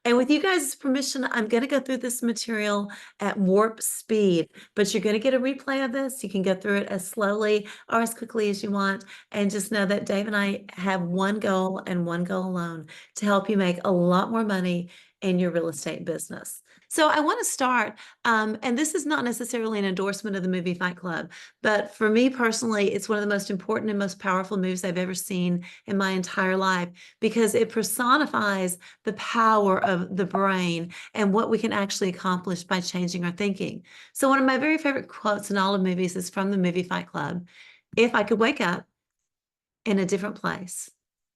And with you guys' permission, I'm going to go through this material at warp speed, but you're going to get a replay of this. You can go through it as slowly or as quickly as you want. And just know that Dave and I have one goal and one goal alone, to help you make a lot more money in your real estate business. So I want to start, and this is not necessarily an endorsement of the movie Fight Club, but for me personally, it's one of the most important and most powerful movies I've ever seen in my entire life, because it personifies the power of the brain and what we can actually accomplish by changing our thinking. So one of my very favorite quotes in all of movies is from the movie Fight Club. If I could wake up in a different place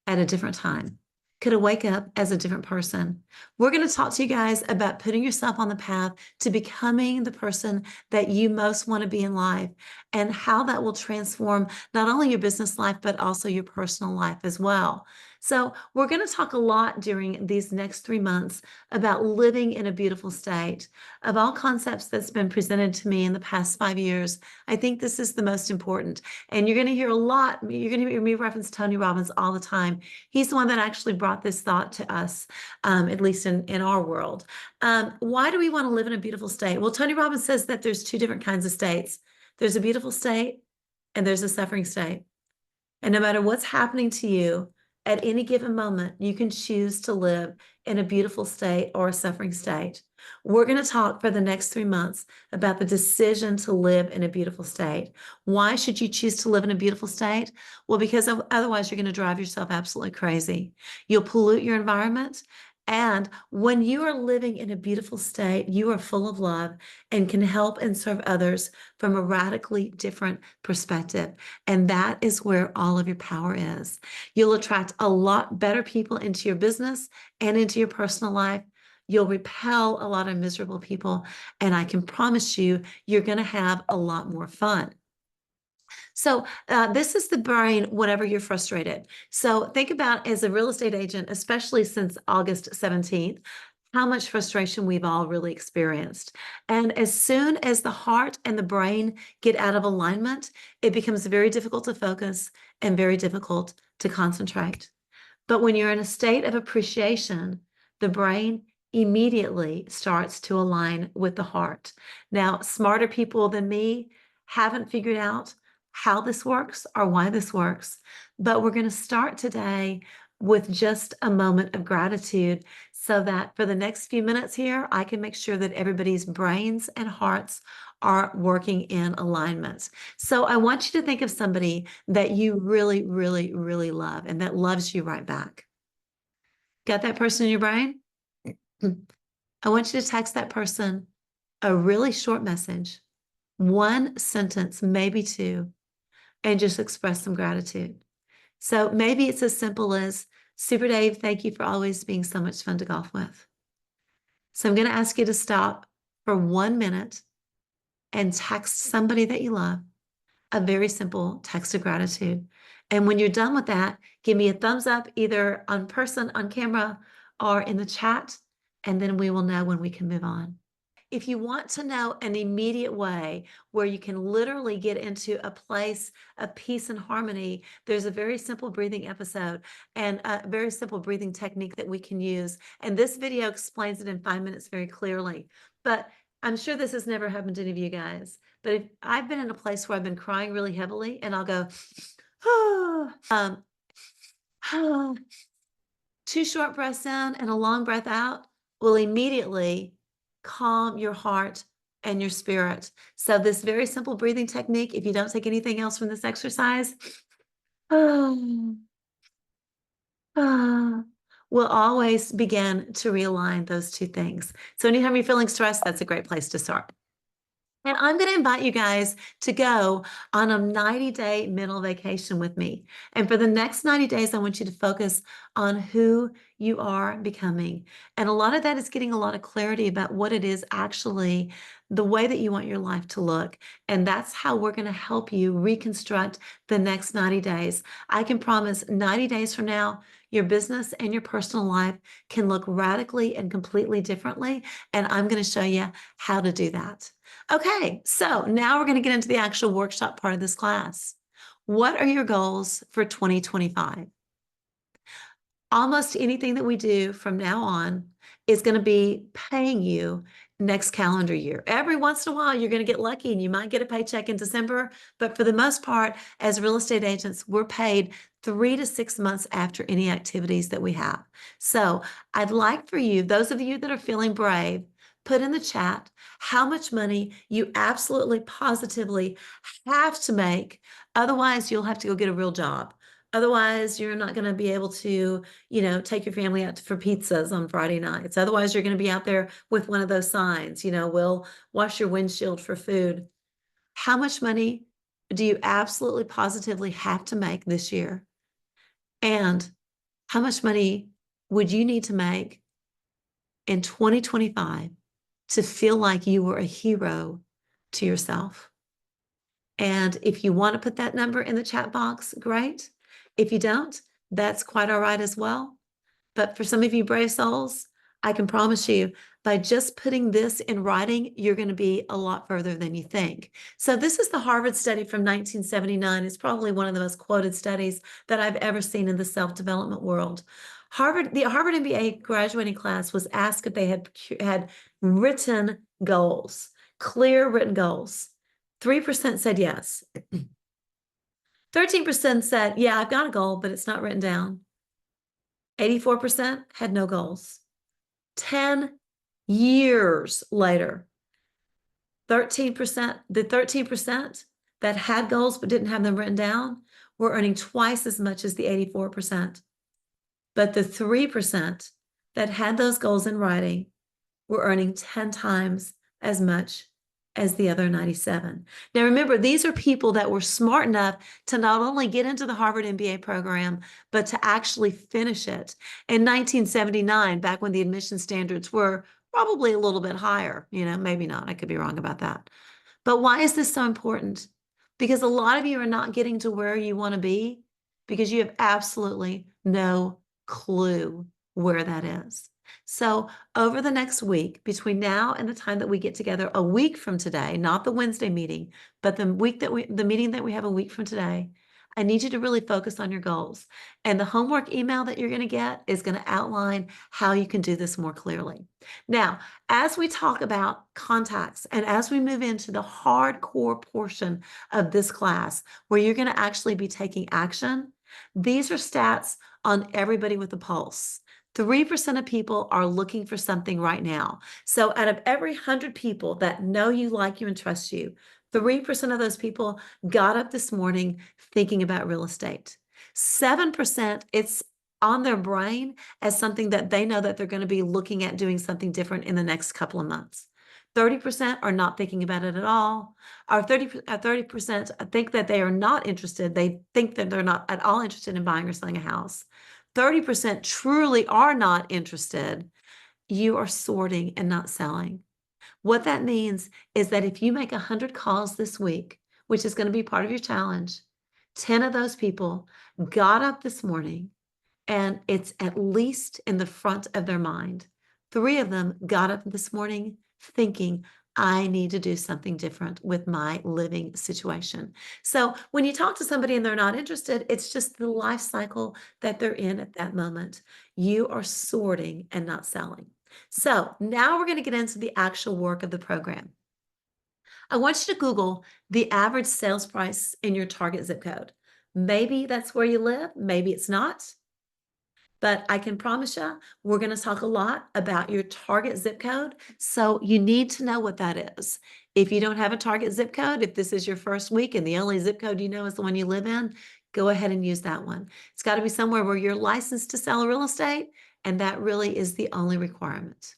at a different time, could I wake up as a different person? We're going to talk to you guys about putting yourself on the path to becoming the person that you most want to be in life, and how that will transform not only your business life, but also your personal life as well. So we're going to talk a lot during these next 3 months about living in a beautiful state. Of all concepts that's been presented to me in the past 5 years, I think this is the most important. And you're going to hear a lot, you're going to hear me reference Tony Robbins all the time. He's the one that actually brought this thought to us, at least in our world. Why do we want to live in a beautiful state? Well, Tony Robbins says that there's two different kinds of states. There's a beautiful state and there's a suffering state. And no matter what's happening to you, at any given moment, you can choose to live in a beautiful state or a suffering state. We're going to talk for the next 3 months about the decision to live in a beautiful state. Why should you choose to live in a beautiful state? Well, because otherwise you're going to drive yourself absolutely crazy. You'll pollute your environment. And when you are living in a beautiful state, you are full of love and can help and serve others from a radically different perspective. And that is where all of your power is. You'll attract a lot better people into your business and into your personal life. You'll repel a lot of miserable people. And I can promise you, you're going to have a lot more fun. So this is the brain whenever you're frustrated. So think about, as a real estate agent, especially since August 17th, how much frustration we've all really experienced. And as soon as the heart and the brain get out of alignment, it becomes very difficult to focus and very difficult to concentrate. But when you're in a state of appreciation, the brain immediately starts to align with the heart. Now, smarter people than me haven't figured out how this works or why this works, but we're going to start today with just a moment of gratitude, so that for the next few minutes here, I can make sure that everybody's brains and hearts are working in alignment. So I want you to think of somebody that you really, really, really love and that loves you right back. Got that person in your brain? I want you to text that person a really short message, one sentence, maybe two, and just express some gratitude. So maybe it's as simple as, Super Dave, thank you for always being so much fun to golf with. So I'm going to ask you to stop for 1 minute and text somebody that you love a very simple text of gratitude. And when you're done with that, give me a thumbs up, either on person, on camera, or in the chat, and then we will know when we can move on. If you want to know an immediate way where you can literally get into a place of peace and harmony, there's a very simple breathing episode and a very simple breathing technique that we can use. And this video explains it in 5 minutes very clearly. But I'm sure this has never happened to any of you guys. But if I've been in a place where I've been crying really heavily, and I'll go, oh, 2 short breaths in and a long breath out will immediately calm your heart and your spirit. So this very simple breathing technique, if you don't take anything else from this exercise, will always begin to realign those two things. So anytime you're feeling stressed, that's a great place to start. And I'm going to invite you guys to go on a 90-day mental vacation with me. And for the next 90 days, I want you to focus on who you are becoming. And a lot of that is getting a lot of clarity about what it is actually, the way that you want your life to look. And that's how we're going to help you reconstruct the next 90 days. I can promise 90 days from now, your business and your personal life can look radically and completely differently. And I'm going to show you how to do that. Okay, so now we're going to get into the actual workshop part of this class. What are your goals for 2025? Almost anything that we do from now on is going to be paying you next calendar year. Every once in a while, you're going to get lucky and you might get a paycheck in December. But for the most part, as real estate agents, we're paid 3 to 6 months after any activities that we have. So I'd like for you, those of you that are feeling brave, put in the chat how much money you absolutely positively have to make. Otherwise, you'll have to go get a real job. Otherwise, you're not going to be able to, take your family out for pizzas on Friday nights. Otherwise, you're going to be out there with one of those signs, we'll wash your windshield for food. How much money do you absolutely positively have to make this year? And how much money would you need to make in 2025 to feel like you were a hero to yourself? And if you want to put that number in the chat box, great. If you don't, that's quite all right as well. But for some of you brave souls, I can promise you, by just putting this in writing, you're going to be a lot further than you think. So this is the Harvard study from 1979. It's probably one of the most quoted studies that I've ever seen in the self-development world. The Harvard MBA graduating class was asked if they had written goals, clear written goals. 3% said yes. 13% said, yeah, I've got a goal, but it's not written down. 84% had no goals. 10 years later, the 13% that had goals but didn't have them written down were earning twice as much as the 84%. But the 3% that had those goals in writing were earning 10 times as much as the other 97. Now, remember, these are people that were smart enough to not only get into the Harvard MBA program, but to actually finish it. In 1979, back when the admission standards were probably a little bit higher, maybe not, I could be wrong about that. But why is this so important? Because a lot of you are not getting to where you want to be because you have absolutely no clue where that is. So over the next week, between now and the time that we get together a week from today, not the Wednesday meeting, but the meeting that we have a week from today, I need you to really focus on your goals. And the homework email that you're going to get is going to outline how you can do this more clearly. Now, as we talk about contacts and as we move into the hardcore portion of this class, where you're going to actually be taking action, these are stats on everybody with a pulse. 3% of people are looking for something right now. So out of every 100 people that know you, like you, and trust you, 3% of those people got up this morning thinking about real estate. 7%, it's on their brain as something that they know that they're going to be looking at doing something different in the next couple of months. 30% are not thinking about it at all. Our 30% think that they are not interested. They think that they're not at all interested in buying or selling a house. 30% truly are not interested. You are sorting and not selling. What that means is that if you make 100 calls this week, which is going to be part of your challenge, 10 of those people got up this morning and it's at least in the front of their mind. 3 of them got up this morning thinking, I need to do something different with my living situation. So when you talk to somebody and they're not interested, it's just the life cycle that they're in at that moment. You are sorting and not selling. So now we're going to get into the actual work of the program. I want you to Google the average sales price in your target zip code. Maybe that's where you live. Maybe it's not. But I can promise you, we're going to talk a lot about your target zip code. So you need to know what that is. If you don't have a target zip code, if this is your first week and the only zip code you know is the one you live in, go ahead and use that one. It's got to be somewhere where you're licensed to sell real estate, and that really is the only requirement.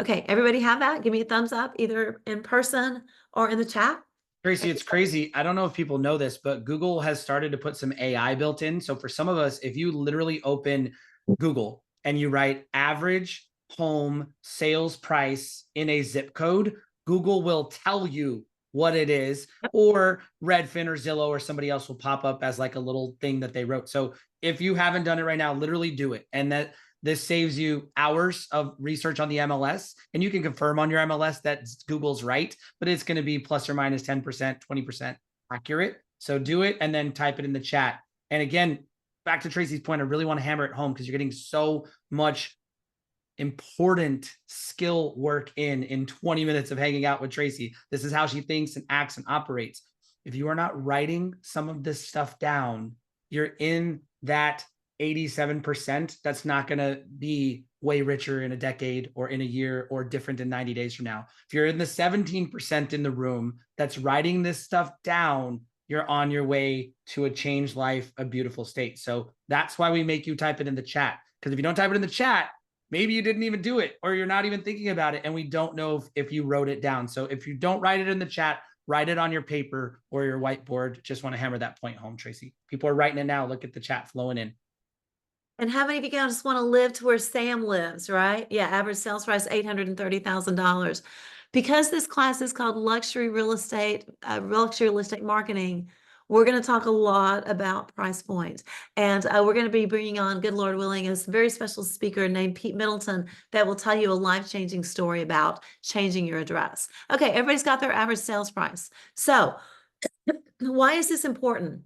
Okay, everybody have that? Give me a thumbs up, either in person or in the chat. Traci, it's crazy. I don't know if people know this, but Google has started to put some AI built in. So for some of us, if you literally open Google and you write average home sales price in a zip code, Google will tell you what it is, or Redfin or Zillow or somebody else will pop up as like a little thing that they wrote. So if you haven't done it right now, literally do it. And this saves you hours of research on the MLS, and you can confirm on your MLS that Google's right, but it's going to be plus or minus 10%, 20% accurate. So do it and then type it in the chat. And again, back to Traci's point, I really want to hammer it home because you're getting so much important skill work in 20 minutes of hanging out with Traci. This is how she thinks and acts and operates. If you are not writing some of this stuff down, you're in that 87% that's not going to be way richer in a decade or in a year or different in 90 days from now. If you're in the 17% in the room that's writing this stuff down, you're on your way to a changed life, a beautiful state. So that's why we make you type it in the chat. Because if you don't type it in the chat, maybe you didn't even do it, or you're not even thinking about it, and we don't know if you wrote it down. So if you don't write it in the chat, write it on your paper or your whiteboard. Just want to hammer that point home, Traci. People are writing it now. Look at the chat flowing in. And how many of you guys just want to live to where Sam lives, right? Yeah, average sales price $830,000. Because this class is called luxury real estate marketing, we're going to talk a lot about price points. And we're going to be bringing on, good Lord willing, a very special speaker named Pete Middleton that will tell you a life-changing story about changing your address. Okay, everybody's got their average sales price. So why is this important?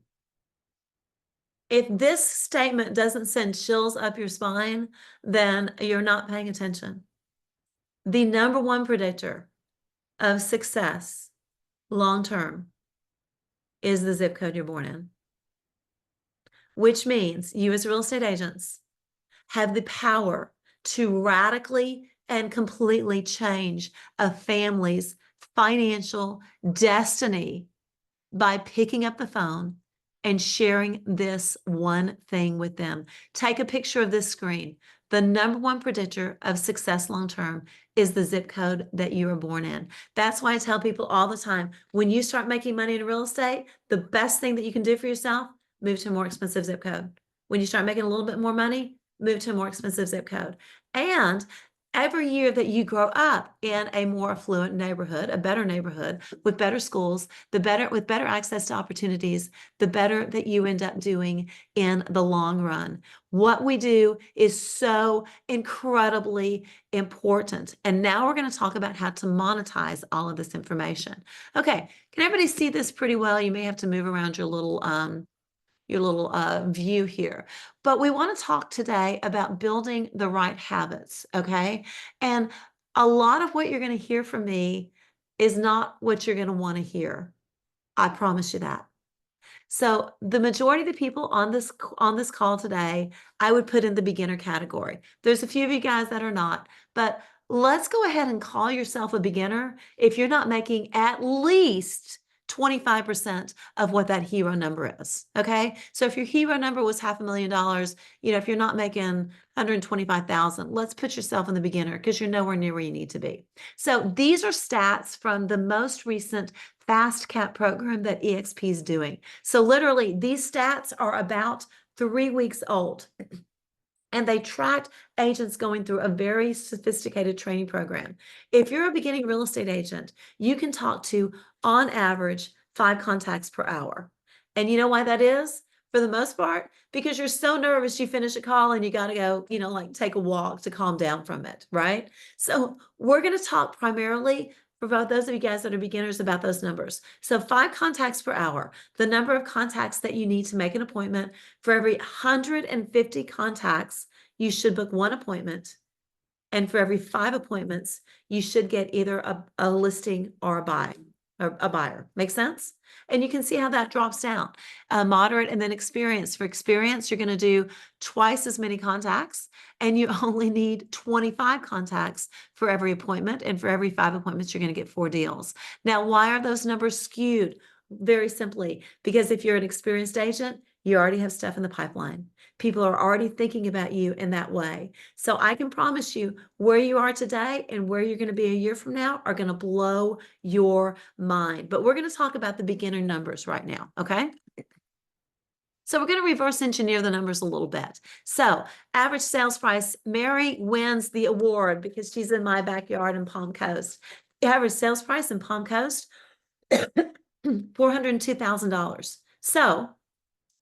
If this statement doesn't send chills up your spine, then you're not paying attention. The number one predictor of success long-term is the zip code you're born in, which means you as real estate agents have the power to radically and completely change a family's financial destiny by picking up the phone and sharing this one thing with them. Take a picture of this screen. The number one predictor of success long-term is the zip code that you were born in. That's why I tell people all the time, when you start making money in real estate, the best thing that you can do for yourself, move to a more expensive zip code. When you start making a little bit more money, move to a more expensive zip code. And every year that you grow up in a more affluent neighborhood, a better neighborhood with better schools, with better access to opportunities, the better that you end up doing in the long run. What we do is so incredibly important. And now we're going to talk about how to monetize all of this information. Okay, can everybody see this pretty well? You may have to move around your little view here. But we want to talk today about building the right habits, okay? And a lot of what you're going to hear from me is not what you're going to want to hear. I promise you that. So the majority of the people on this call today, I would put in the beginner category. There's a few of you guys that are not, but let's go ahead and call yourself a beginner if you're not making at least 25% of what that hero number is. Okay. So if your hero number was $500,000, if you're not making 125,000, let's put yourself in the beginner because you're nowhere near where you need to be. So these are stats from the most recent fast cap program that EXP is doing. So literally these stats are about 3 weeks old. And they tracked agents going through a very sophisticated training program. If you're a beginning real estate agent, you can talk to, on average, 5 contacts per hour. And you know why that is? For the most part, because you're so nervous, you finish a call and you got to go, like take a walk to calm down from it, right? So we're going to talk primarily for both those of you guys that are beginners about those numbers. So 5 contacts per hour, the number of contacts that you need to make an appointment. For every 150 contacts, you should book 1 appointment. And for every 5 appointments, you should get either a listing or a buyer. Make sense? And you can see how that drops down. Moderate and then experience. For experience, you're going to do twice as many contacts, and you only need 25 contacts for every appointment. And for every 5 appointments, you're going to get 4 deals. Now, why are those numbers skewed? Very simply, because if you're an experienced agent, you already have stuff in the pipeline. People are already thinking about you in that way. So I can promise you where you are today and where you're going to be a year from now are going to blow your mind. But we're going to talk about the beginner numbers right now, okay? So we're going to reverse engineer the numbers a little bit. So average sales price, Mary wins the award because she's in my backyard in Palm Coast. Average sales price in Palm Coast, $402,000. So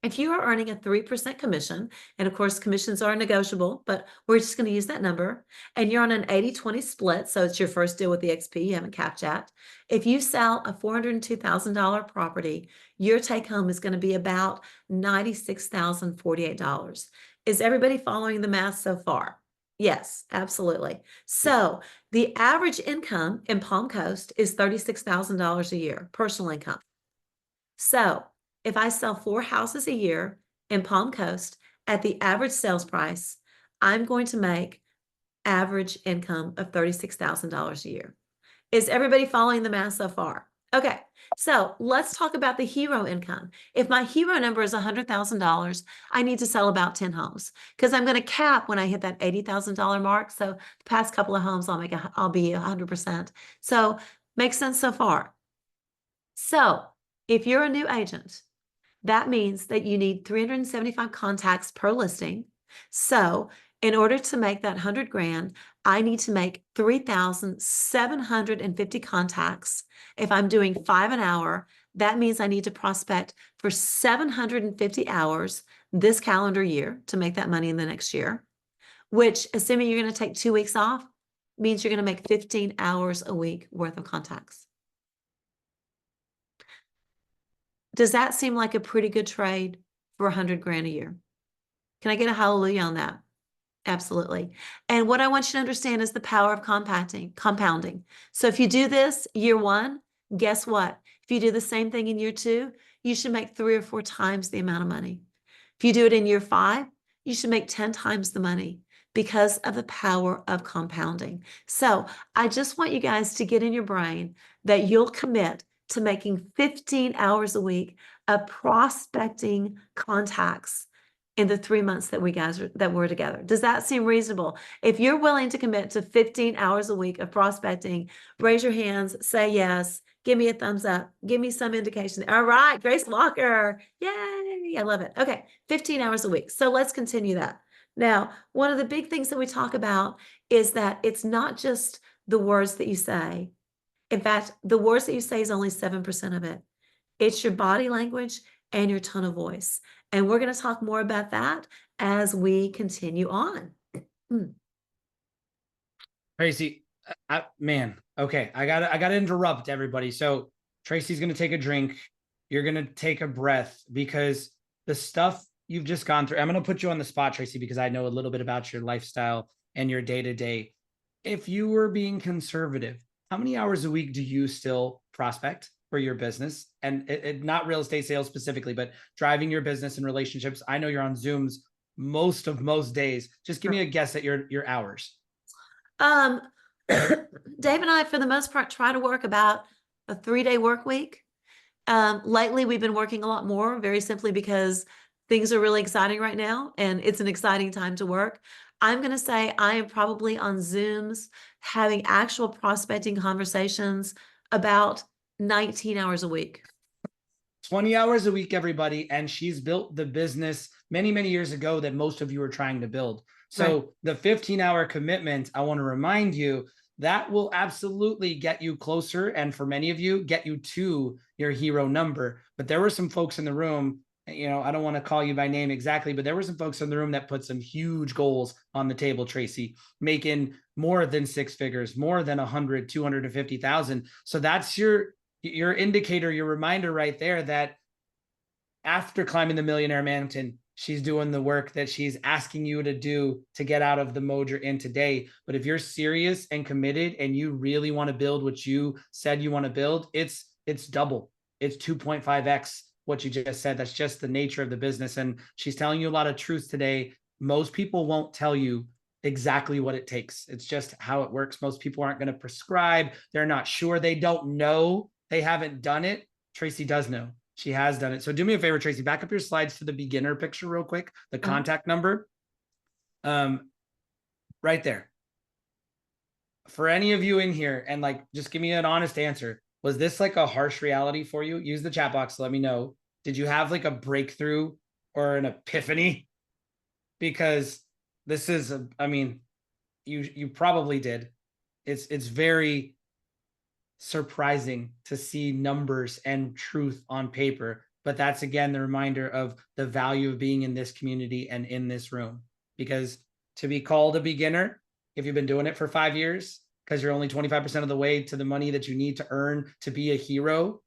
if you are earning a 3% commission, and of course commissions are negotiable, but we're just going to use that number, and you're on an 80-20 split, so it's your first deal with the XP, you haven't capped yet. If you sell a $402,000 property, your take home is going to be about $96,048. Is everybody following the math so far? Yes, absolutely. So the average income in Palm Coast is $36,000 a year, personal income. So if I sell 4 houses a year in Palm Coast at the average sales price, I'm going to make average income of $36,000 a year. Is everybody following the math so far? Okay, so let's talk about the hero income. If my hero number is $100,000, I need to sell about 10 homes because I'm going to cap when I hit that $80,000 mark. So the past couple of homes, I'll be 100%. So makes sense so far. So if you're a new agent, that means that you need 375 contacts per listing. So in order to make that 100 grand, I need to make 3,750 contacts. If I'm doing 5 an hour, that means I need to prospect for 750 hours this calendar year to make that money in the next year, which, assuming you're going to take 2 weeks off, means you're going to make 15 hours a week worth of contacts. Does that seem like a pretty good trade for 100 grand a year? Can I get a hallelujah on that? Absolutely. And what I want you to understand is the power of compounding. So if you do this year one, guess what? If you do the same thing in year two, you should make 3 or 4 times the amount of money. If you do it in year 5, you should make 10 times the money because of the power of compounding. So I just want you guys to get in your brain that you'll commit to making 15 hours a week of prospecting contacts in the 3 months that we're together. Does that seem reasonable? If you're willing to commit to 15 hours a week of prospecting, raise your hands, say yes, give me a thumbs up, give me some indication. All right, Grace Walker. Yay, I love it. Okay, 15 hours a week. So let's continue that. Now, one of the big things that we talk about is that it's not just the words that you say. In fact, the words that you say is only 7% of it. It's your body language and your tone of voice. And we're going to talk more about that as we continue on. Traci, man, okay, I gotta interrupt everybody. So Traci's gonna take a drink. You're gonna take a breath because the stuff you've just gone through. I'm gonna put you on the spot, Traci, because I know a little bit about your lifestyle and your day to day. If you were being conservative, how many hours a week do you still prospect for your business? And not real estate sales specifically, but driving your business and relationships. I know you're on Zooms most days. Just give me a guess at your hours. Um, Dave and I, for the most part, try to work about a 3-day work week. Lately, we've been working a lot more, very simply because things are really exciting right now, and it's an exciting time to work. I'm going to say I am probably on Zooms having actual prospecting conversations about 19 hours a week. 20 hours a week, everybody. And she's built the business many, many years ago that most of you are trying to build. So right. The 15-hour commitment, I want to remind you, that will absolutely get you closer. And for many of you, get you to your hero number. But there were some folks in the room, you know, I don't want to call you by name exactly, but there were some folks in the room that put some huge goals on the table, Traci, making more than 6 figures, more than 100, 250,000. So that's your indicator, your reminder right there that after climbing the millionaire mountain, she's doing the work that she's asking you to do to get out of the mode you're in today. But if you're serious and committed and you really want to build what you said you want to build, it's double. It's 2.5x what you just said. That's just the nature of the business. And she's telling you a lot of truth today. Most people won't tell you exactly what it takes. It's just how it works. Most people aren't going to prescribe. They're not sure. They don't know. They haven't done it. Traci does know. She has done it. So do me a favor, Traci, back up your slides to the beginner picture real quick, the contact number. Right there. For any of you in here, and like, just give me an honest answer. Was this like a harsh reality for you? Use the chat box to let me know. Did you have like a breakthrough or an epiphany? Because this is, I mean, you probably did. It's very surprising to see numbers and truth on paper, but that's again the reminder of the value of being in this community and in this room. Because to be called a beginner, if you've been doing it for 5 years, because you're only 25% of the way to the money that you need to earn to be a hero,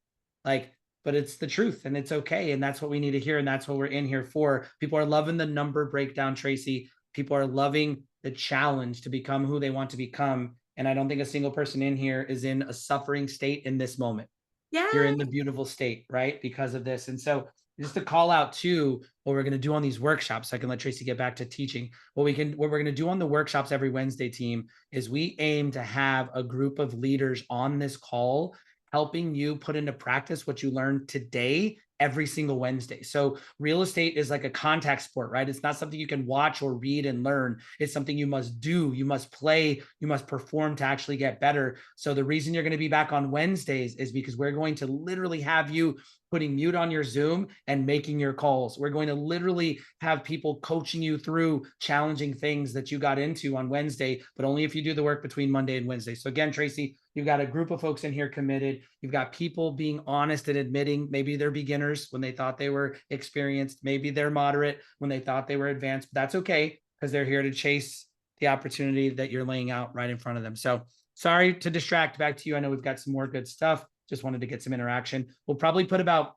like, but it's the truth and it's okay. And that's what we need to hear. And that's what we're in here for. People are loving the number breakdown, Traci. People are loving the challenge to become who they want to become. And I don't think a single person in here is in a suffering state in this moment. You're Yeah. in the beautiful state, right? Because of this. And so just to call out too, what we're going to do on these workshops, so I can let Traci get back to teaching. What we're going to do on the workshops every Wednesday, team, is we aim to have a group of leaders on this call helping you put into practice what you learned today every single Wednesday. So real estate is like a contact sport, right? It's not something you can watch or read and learn. It's something you must do, you must play, you must perform to actually get better. So the reason you're going to be back on Wednesdays is because we're going to literally have you putting mute on your Zoom and making your calls. We're going to literally have people coaching you through challenging things that you got into on Wednesday, but only if you do the work between Monday and Wednesday. So again, Traci, you've got a group of folks in here committed. You've got people being honest and admitting maybe they're beginners when they thought they were experienced. Maybe they're moderate when they thought they were advanced. But that's okay, because they're here to chase the opportunity that you're laying out right in front of them. So sorry to distract. Back to you. I know we've got some more good stuff. Just wanted to get some interaction. We'll probably put about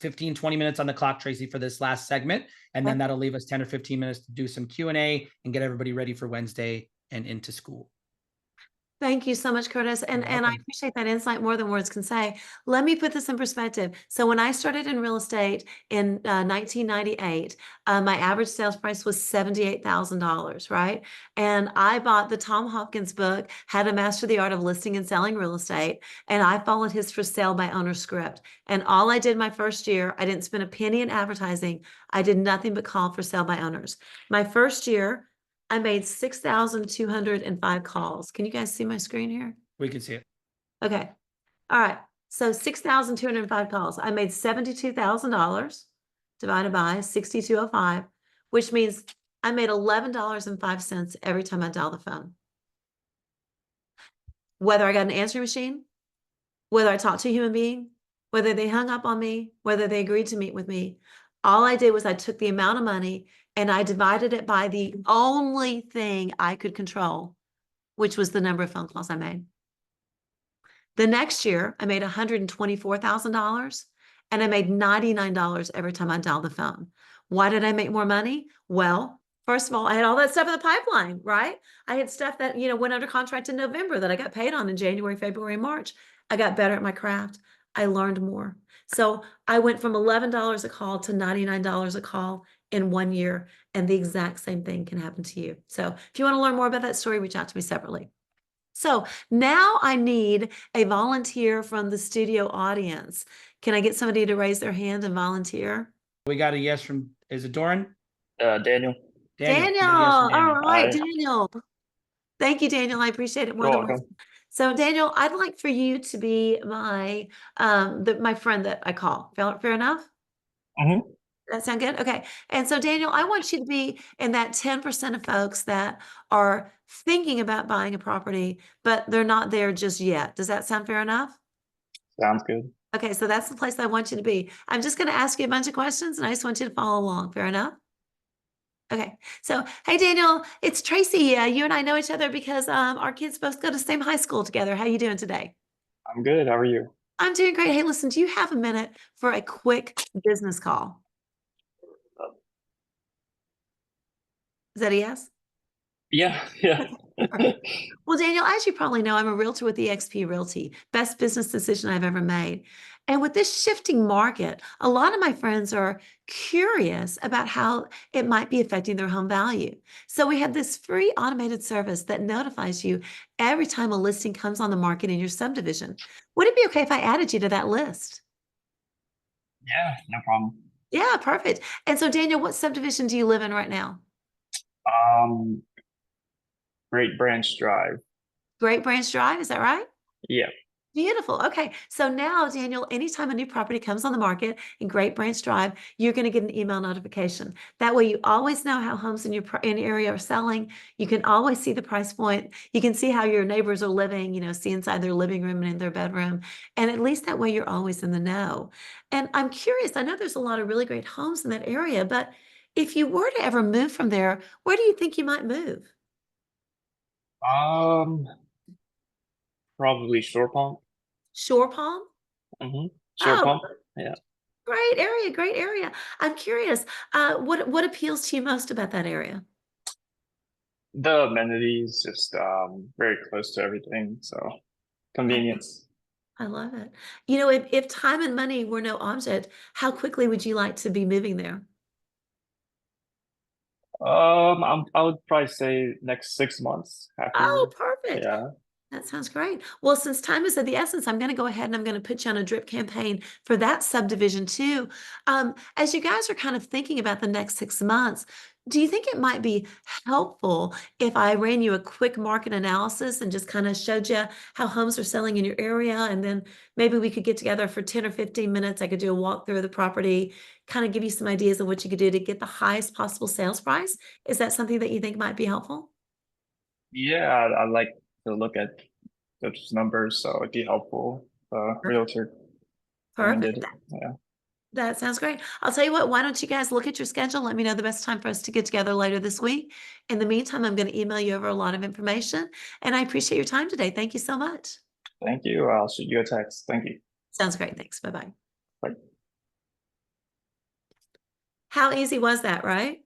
15, 20 minutes on the clock, Traci, for this last segment. And then that'll leave us 10 or 15 minutes to do some Q&A and get everybody ready for Wednesday and into school. Thank you so much, Curtis. And I appreciate that insight more than words can say. Let me put this in perspective. So when I started in real estate in 1998, my average sales price was $78,000, right? And I bought the Tom Hopkins book, How to Master the Art of Listing and Selling Real Estate. And I followed his for sale by owner script. And all I did my first year, I didn't spend a penny in advertising. I did nothing but call for sale by owners. My first year, I made 6,205 calls. Can you guys see my screen here? We can see it. Okay. All right. So 6,205 calls. I made $72,000 divided by 6,205, which means I made $11.05 every time I dial the phone. Whether I got an answering machine, whether I talked to a human being, whether they hung up on me, whether they agreed to meet with me, all I did was I took the amount of money and I divided it by the only thing I could control, which was the number of phone calls I made. The next year, I made $124,000 and I made $99 every time I dialed the phone. Why did I make more money? Well, first of all, I had all that stuff in the pipeline, right? I had stuff that, went under contract in November that I got paid on in January, February, March. I got better at my craft. I learned more. So I went from $11 a call to $99 a call in 1 year. And the exact same thing can happen to you. So if you want to learn more about that story, reach out to me separately. So now I need a volunteer from the studio audience. Can I get somebody to raise their hand and volunteer? We got a yes from, is it Doran? Daniel. Daniel. Daniel. Yes from Daniel. All right, Aye. Daniel. Thank you, Daniel. I appreciate it more You're than words. welcome. So Daniel, I'd like for you to be my my friend that I call. Fair enough? Mm-hmm. That sound good? Okay. And so Daniel, I want you to be in that 10% of folks that are thinking about buying a property, but they're not there just yet. Does that sound fair enough? Sounds good. Okay, so that's the place I want you to be. I'm just going to ask you a bunch of questions and I just want you to follow along. Fair enough? Okay. So, hey, Daniel, it's Traci. You and I know each other because our kids both go to the same high school together. How you doing today? I'm good. How are you? I'm doing great. Hey, listen, do you have a minute for a quick business call? Is that a yes? Yeah. Yeah. Perfect. Well, Daniel, as you probably know, I'm a realtor with eXp Realty. Best business decision I've ever made. And with this shifting market, a lot of my friends are curious about how it might be affecting their home value. So we have this free automated service that notifies you every time a listing comes on the market in your subdivision. Would it be okay if I added you to that list? Yeah, no problem. Yeah, perfect. And so, Daniel, what subdivision do you live in right now? Great Branch Drive. Great Branch Drive, is that right? Yeah. Beautiful. Okay. So now, Daniel, anytime a new property comes on the market in Great Branch Drive, you're going to get an email notification. That way you always know how homes in your area are selling. You can always see the price point. You can see how your neighbors are living, see inside their living room and in their bedroom. And at least that way you're always in the know. And I'm curious, I know there's a lot of really great homes in that area, but if you were to ever move from there, where do you think you might move? Probably Shore Pump. Shore Palm? Mm-hmm. Shore Oh, Pump. Yeah. great area, great area. I'm curious, what appeals to you most about that area? The amenities just very close to everything, so convenience. I love it. You know, if time and money were no object, how quickly would you like to be moving there? I would probably say next 6 months, half a Oh, year. perfect. Yeah. That sounds great. Well, since time is of the essence, I'm going to go ahead and I'm going to put you on a drip campaign for that subdivision too. As you guys are kind of thinking about the next 6 months, do you think it might be helpful if I ran you a quick market analysis and just kind of showed you how homes are selling in your area? And then maybe we could get together for 10 or 15 minutes. I could do a walkthrough of the property, kind of give you some ideas of what you could do to get the highest possible sales price. Is that something that you think might be helpful? Yeah, I like to look at those numbers, so it'd be helpful. Realtor recommended Perfect. it. Yeah. That sounds great. I'll tell you what, why don't you guys look at your schedule? Let me know the best time for us to get together later this week. In the meantime, I'm going to email you over a lot of information, and I appreciate your time today. Thank you so much. Thank you. I'll shoot you a text. Thank you. Sounds great. Thanks. Bye-bye. Bye. How easy was that, right?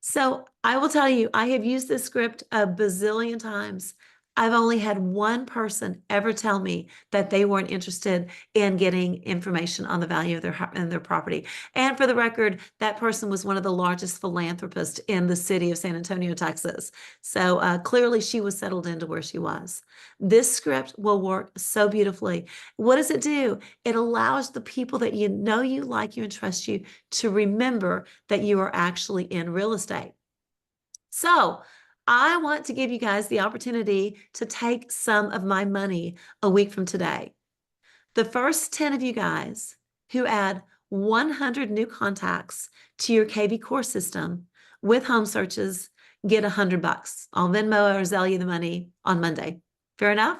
So I will tell you, I have used this script a bazillion times. I've only had one person ever tell me that they weren't interested in getting information on the value of their property. And for the record, that person was one of the largest philanthropists in the city of San Antonio, Texas. So clearly she was settled into where she was. This script will work so beautifully. What does it do? It allows the people that you know, you like, you, and trust you to remember that you are actually in real estate. So I want to give you guys the opportunity to take some of my money a week from today. The first 10 of you guys who add 100 new contacts to your KV core system with home searches get $100. I'll Venmo or Zelle you the money on Monday. Fair enough?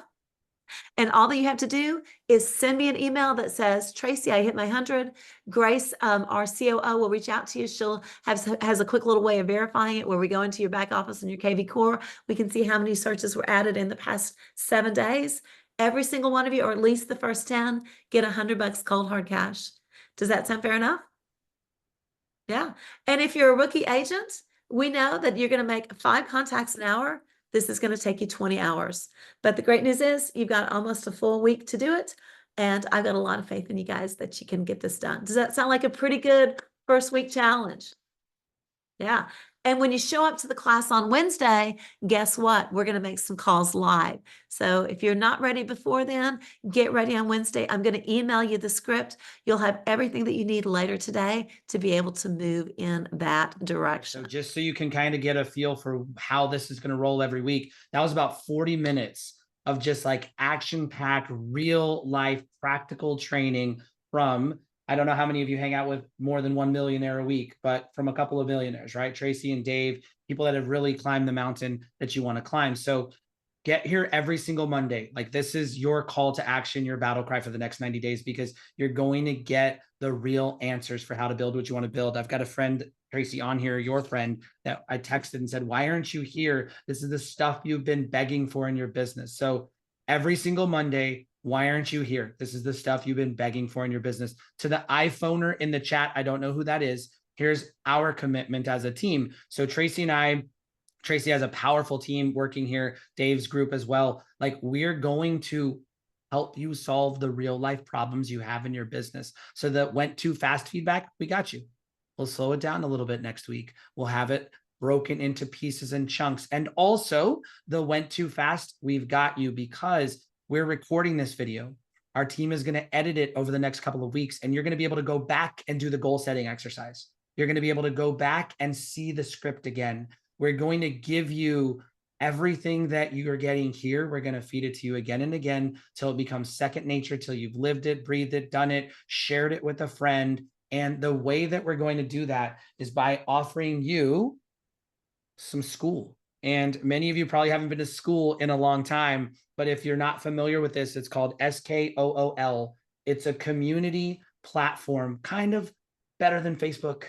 And all that you have to do is send me an email that says, Traci, I hit my 100. Grace, our COO, will reach out to you. She'll has a quick little way of verifying it where we go into your back office and your KV core. We can see how many searches were added in the past 7 days. Every single one of you, or at least the first 10, get $100 cold hard cash. Does that sound fair enough? Yeah. And if you're a rookie agent, we know that you're going to make 5 contacts an hour. This is going to take you 20 hours. But the great news is you've got almost a full week to do it. And I've got a lot of faith in you guys that you can get this done. Does that sound like a pretty good first week challenge? Yeah. And when you show up to the class on Wednesday, guess what? We're going to make some calls live. So if you're not ready before then, get ready on Wednesday. I'm going to email you the script. You'll have everything that you need later today to be able to move in that direction. So just so you can kind of get a feel for how this is going to roll every week, that was about 40 minutes of just like action-packed, real life, practical training from, I don't know how many of you hang out with more than one millionaire a week, but from a couple of millionaires, right? Traci and Dave, people that have really climbed the mountain that you want to climb. So get here every single Monday. Like this is your call to action, your battle cry for the next 90 days, because you're going to get the real answers for how to build what you want to build. I've got a friend, Traci, on here, your friend, that I texted and said, why aren't you here? This is the stuff you've been begging for in your business. So every single Monday, why aren't you here? This is the stuff you've been begging for in your business. To the iPhoner in the chat, I don't know who that is. Here's our commitment as a team. So Traci has a powerful team working here, Dave's group as well. Like we're going to help you solve the real life problems you have in your business. So that went too fast feedback, we got you. We'll slow it down a little bit next week. We'll have it broken into pieces and chunks. And also the went too fast, we've got you, because we're recording this video. Our team is going to edit it over the next couple of weeks, and you're going to be able to go back and do the goal setting exercise. You're going to be able to go back and see the script again. We're going to give you everything that you are getting here. We're going to feed it to you again and again till it becomes second nature, till you've lived it, breathed it, done it, shared it with a friend. And the way that we're going to do that is by offering you some school. And many of you probably haven't been to school in a long time, but if you're not familiar with this, it's called SKOOL. It's a community platform, kind of better than Facebook,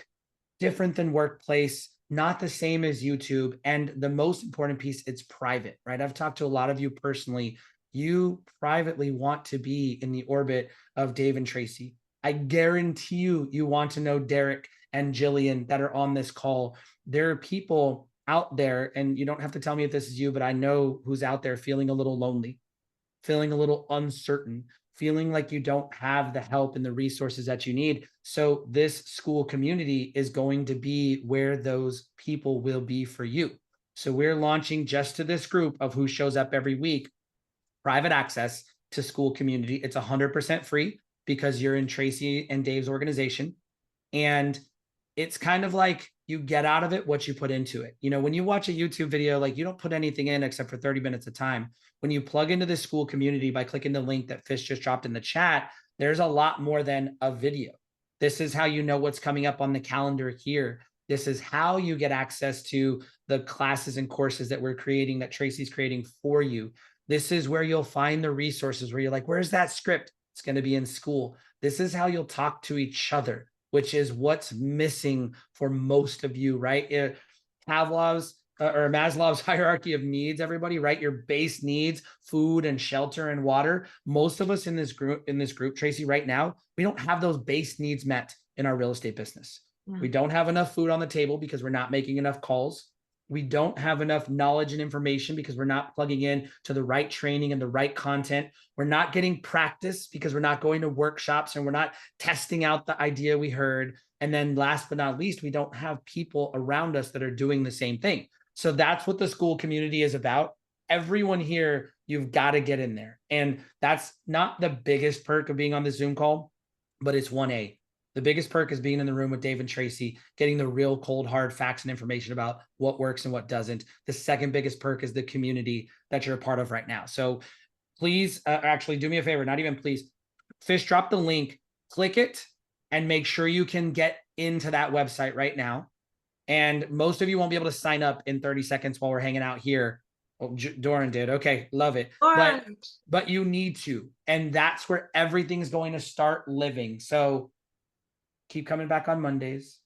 different than Workplace, not the same as YouTube. And the most important piece, it's private, right? I've talked to a lot of you personally. You privately want to be in the orbit of Dave and Traci. I guarantee you want to know Derek and Jillian that are on this call. There are people out there, and you don't have to tell me if this is you, but I know who's out there feeling a little lonely, feeling a little uncertain, feeling like you don't have the help and the resources that you need. So this school community is going to be where those people will be for you. So we're launching just to this group of who shows up every week, private access to school community. It's 100% free because you're in Traci and Dave's organization. And it's kind of like you get out of it what you put into it. You know, when you watch a YouTube video, like you don't put anything in except for 30 minutes of time. When you plug into the school community by clicking the link that Fish just dropped in the chat, there's a lot more than a video. This is how you know what's coming up on the calendar here. This is how you get access to the classes and courses that we're creating, that Traci's creating for you. This is where you'll find the resources where you're like, where's that script? It's going to be in school. This is how you'll talk to each other, which is what's missing for most of you, right? Maslow's hierarchy of needs, everybody, right? Your base needs, food and shelter and water. Most of us in this group, Traci, right now, we don't have those base needs met in our real estate business. Yeah. We don't have enough food on the table because we're not making enough calls. We don't have enough knowledge and information because we're not plugging in to the right training and the right content. We're not getting practice because we're not going to workshops and we're not testing out the idea we heard. And then last but not least, we don't have people around us that are doing the same thing. So that's what the school community is about. Everyone here, you've got to get in there. And that's not the biggest perk of being on the Zoom call, but it's 1A. The biggest perk is being in the room with Dave and Traci, getting the real cold, hard facts and information about what works and what doesn't. The second biggest perk is the community that you're a part of right now. So please, actually do me a favor, not even please, Fish, drop the link, click it, and make sure you can get into that website right now. And most of you won't be able to sign up in 30 seconds while we're hanging out here. Oh, Doran did. Okay, love it. But you need to. And that's where everything's going to start living. So keep coming back on Mondays.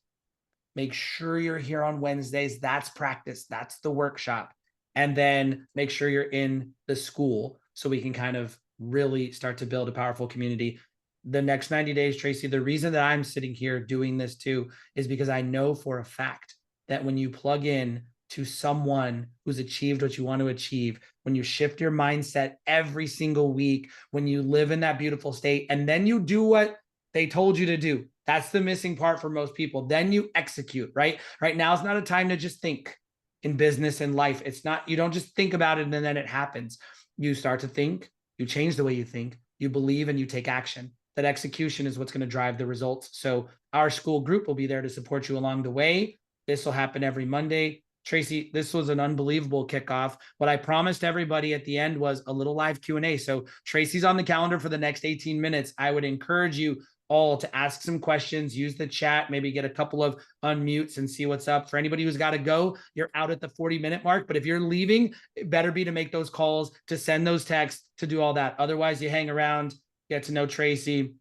Make sure you're here on Wednesdays. That's practice. That's the workshop. And then make sure you're in the school so we can kind of really start to build a powerful community. The next 90 days, Traci, the reason that I'm sitting here doing this too is because I know for a fact that when you plug in to someone who's achieved what you want to achieve, when you shift your mindset every single week, when you live in that beautiful state, and then you do what they told you to do. That's the missing part for most people. Then you execute, right? Right now is not a time to just think in business and life. It's not, you don't just think about it and then it happens. You start to think, you change the way you think, you believe, and you take action. That execution is what's going to drive the results. So our school group will be there to support you along the way. This will happen every Monday. Traci, this was an unbelievable kickoff. What I promised everybody at the end was a little live Q&A. So Traci's on the calendar for the next 18 minutes. I would encourage you all to ask some questions, use the chat, maybe get a couple of unmutes and see what's up. For anybody who's got to go, you're out at the 40-minute mark. But if you're leaving, it better be to make those calls, to send those texts, to do all that. Otherwise, you hang around, get to know Traci,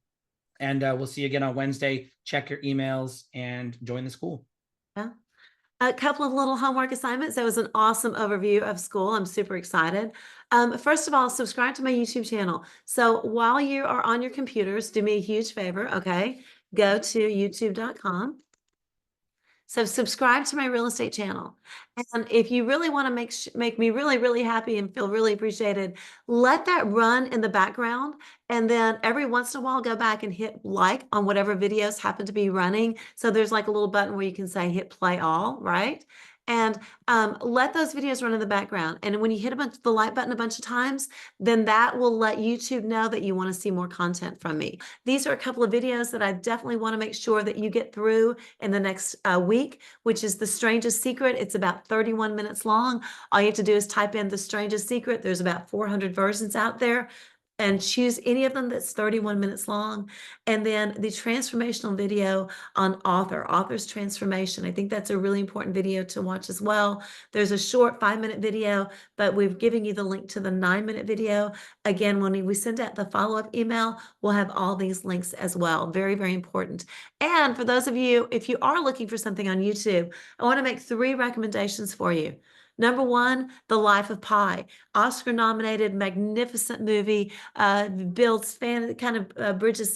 and we'll see you again on Wednesday. Check your emails and join the school. Yeah. A couple of little homework assignments. That was an awesome overview of school. I'm super excited. First of all, subscribe to my YouTube channel. So while you are on your computers, do me a huge favor, okay? Go to youtube.com. So subscribe to my real estate channel. And if you really want to make me really, really happy and feel really appreciated, let that run in the background. And then every once in a while, go back and hit like on whatever videos happen to be running. So there's like a little button where you can say hit play all, right? And let those videos run in the background. And when you hit the like button a bunch of times, then that will let YouTube know that you want to see more content from me. These are a couple of videos that I definitely want to make sure that you get through in the next week, which is The Strangest Secret. It's about 31 minutes long. All you have to do is type in The Strangest Secret. There's about 400 versions out there, and choose any of them that's 31 minutes long. And then the transformational video on author's transformation. I think that's a really important video to watch as well. There's a short 5-minute video, but we've given you the link to the 9-minute video. Again, when we send out the follow-up email, we'll have all these links as well. Very, very important. And for those of you, if you are looking for something on YouTube, I want to make 3 recommendations for you. Number 1, The Life of Pi, Oscar-nominated, magnificent movie, bridges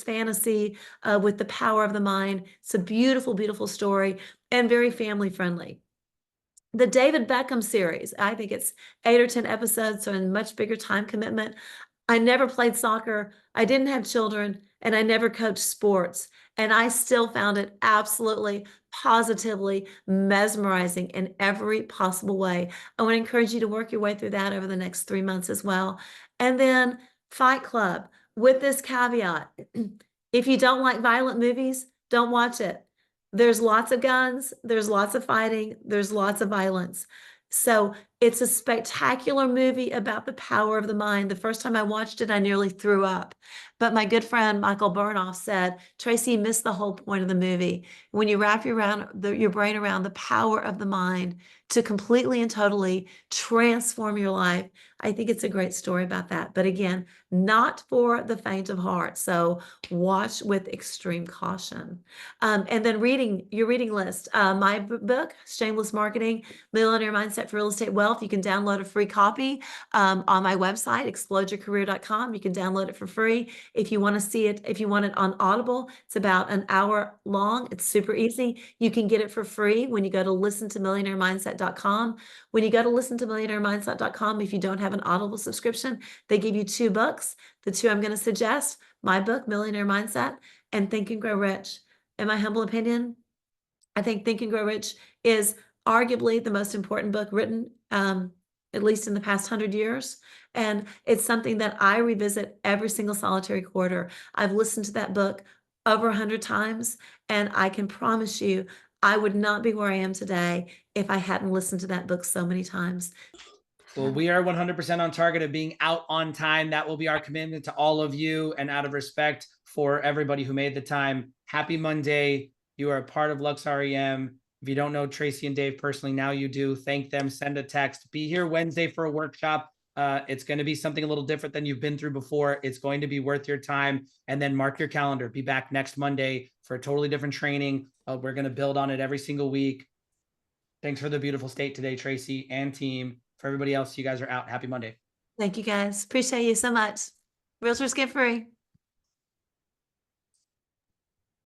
fantasy with the power of the mind. It's a beautiful, beautiful story and very family-friendly. The David Beckham series, I think it's 8 or 10 episodes, so a much bigger time commitment. I never played soccer, I didn't have children, and I never coached sports, and I still found it absolutely, positively mesmerizing in every possible way. I wanna encourage you to work your way through that over the next 3 months as well. And then Fight Club, with this caveat, if you don't like violent movies, don't watch it. There's lots of guns, there's lots of fighting, there's lots of violence. So it's a spectacular movie about the power of the mind. The first time I watched it, I nearly threw up. But my good friend Michael Burnoff said, Tracy, you missed the whole point of the movie. When you wrap your brain around the power of the mind to completely and totally transform your life, I think it's a great story about that. But again, not for the faint of heart. So watch with extreme caution. And then your reading list. My book, Shameless Marketing, Millionaire Mindset for Real Estate Wealth. You can download a free copy on my website, explodeyourcareer.com. You can download it for free. If you want to see it, if you want it on Audible, it's about an hour long. It's super easy. You can get it for free when you go to listentomillionairemindset.com. When you go to listentomillionairemindset.com, if you don't have an Audible subscription, they give you 2 books. The 2 I'm going to suggest, my book, Millionaire Mindset, and Think and Grow Rich. In my humble opinion, I think Think and Grow Rich is arguably the most important book written, at least in the past 100 years. And it's something that I revisit every single solitary quarter. I've listened to that book over 100 times, and I can promise you, I would not be where I am today if I hadn't listened to that book so many times. Well, we are 100% on target of being out on time. That will be our commitment to all of you. And out of respect for everybody who made the time, happy Monday. You are a part of LuxRem. If you don't know Tracy and Dave personally, now you do. Thank them. Send a text. Be here Wednesday for a workshop. It's going to be something a little different than you've been through before. It's going to be worth your time. And then mark your calendar. Be back next Monday for a totally different training. We're going to build on it every single week. Thanks for the beautiful state today, Tracy and team. For everybody else, you guys are out. Happy Monday. Thank you guys. Appreciate you so much. Realtors get free.